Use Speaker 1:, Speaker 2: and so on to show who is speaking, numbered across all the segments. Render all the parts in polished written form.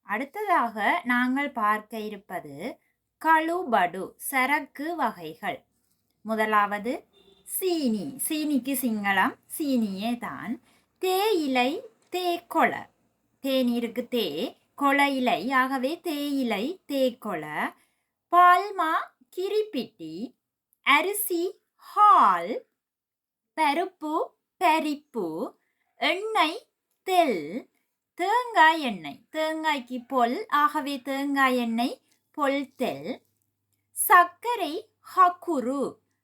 Speaker 1: அடுத்ததாக நாங்கள் பார்க்க இருப்பது கழுபடு சரக்கு வகைகள். முதலாவது சீனி. சீனிக்கு சிங்களம் சீனியே தான். தேயிலை தேக்கொள. தேநீருக்கு தே, கொள இலை, ஆகவே தேயிலை தேக்கொள. பால்மா கிரிப்பிட்டி. அரிசி ஹால். பருப்பு பரிப்பு. எண்ணெய் தெல். தேங்காய் எண்ணெய். தேங்காய்க்கு பொல், ஆகவே தேங்காய் எண்ணெய் பொல் தெல். சர்க்கரை ஹக்குரு.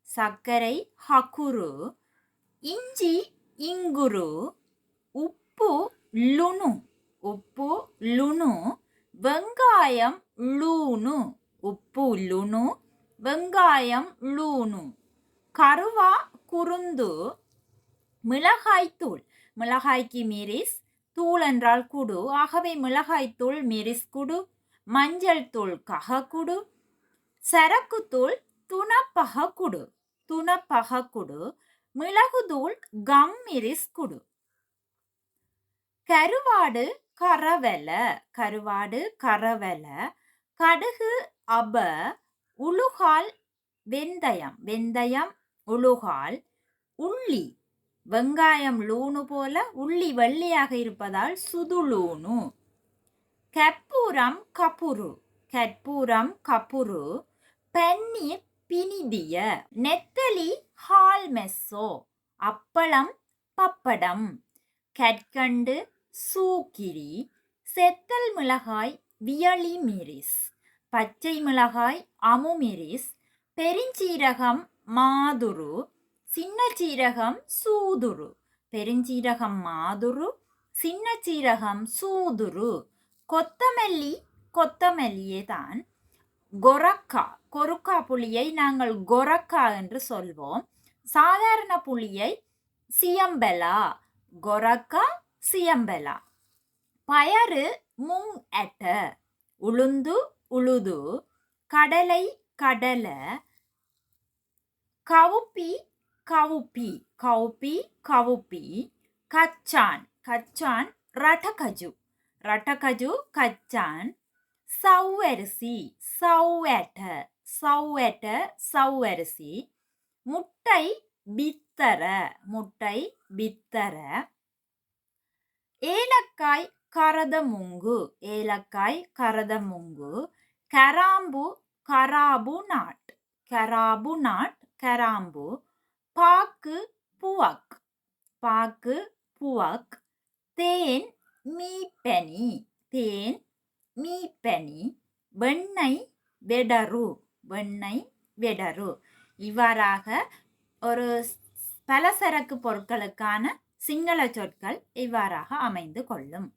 Speaker 1: சர்க்கரை ஹக்குரு. இஞ்சி இங்குரு. உப்பு லுணு. உப்பு லுணு. வெங்காயம் லூனு. உப்பு லுணு. வெங்காயம் லூனு. கருவா குருந்து. மிளகாய்த்தூள். மிளகாய்க்கு மிரிஸ், தூள் என்றால் குடு, ஆகவே மிளகாய்த்தூள் மிரிஸ் குடு. மஞ்சள் தூள் கஹகுடு. சரக்குத்தூள் துணப்பக குடு. துணப்பக குடு. மிளகுதூள் கம் மிரிஸ் குடு. கருவாடு கரவல. கருவாடு கரவல. கடுகு அப. உளுகால் வெந்தயம். வெந்தயம் உளுகால். உள்ளி. வெங்காயம் லூனு போல உள்ளி வெள்ளையாக இருப்பதால் சுதுலூனு. கற்பூரம் கப்புரு. கற்பூரம் கப்புரு. பன்னீர் பினிதிய. நெத்தலி ஹால் மெஸ்ஸோ. அப்பளம் பப்படம். கற்கண்டு சூக்கிரி. செத்தல் மிளகாய் வியளி மிரிஸ். பச்சை மிளகாய் அமுமிரிஸ். பெருஞ்சீரகம் மாதுரு. சின்ன சீரகம் சூதுரு. பெருஞ்சீரகம் மாதுரு. சின்ன சீரகம் சூதுரு. கொத்தமல்லி கொத்தமல்லியே தான். கொரக்கா. கொருக்கா புளியை நாங்கள் கொரக்கா என்று சொல்வோம். சாதாரண புளியை சியம்பலா. கொரக்கா சியம்பலா. பயறு முங் அட்ட. உளுந்து உளுது. கடலை கடல. கவுப்பி கவுப்பி. கவுப்பி கவுப்பி. கச்சான். கச்சான் ரட்டகஜு. ரட்டகஜு கச்சான். சவ்வரிசி. சவ்வட்ட. சவ்வட்ட சவ்வரிசி. முட்டை பித்தர. முட்டை பித்தர. ஏலக்காய் கரதமுங்கு. ஏலக்காய் கரதமுங்கு. கராம்பு கராபு நாட். கராபு நாட் கராம்பு. பாக்கு புவக். பாக்கு புவக். தேன் மீப்பனி. தேன் மீப்பனி. வெண்ணெய் வெடரு. வெண்ணெய் வெடரு. இவ்வாறாக ஒரு பலசரக்கு பொருட்களுக்கான சிங்கள சொற்கள் இவ்வாறாக அமைந்து கொள்ளும்.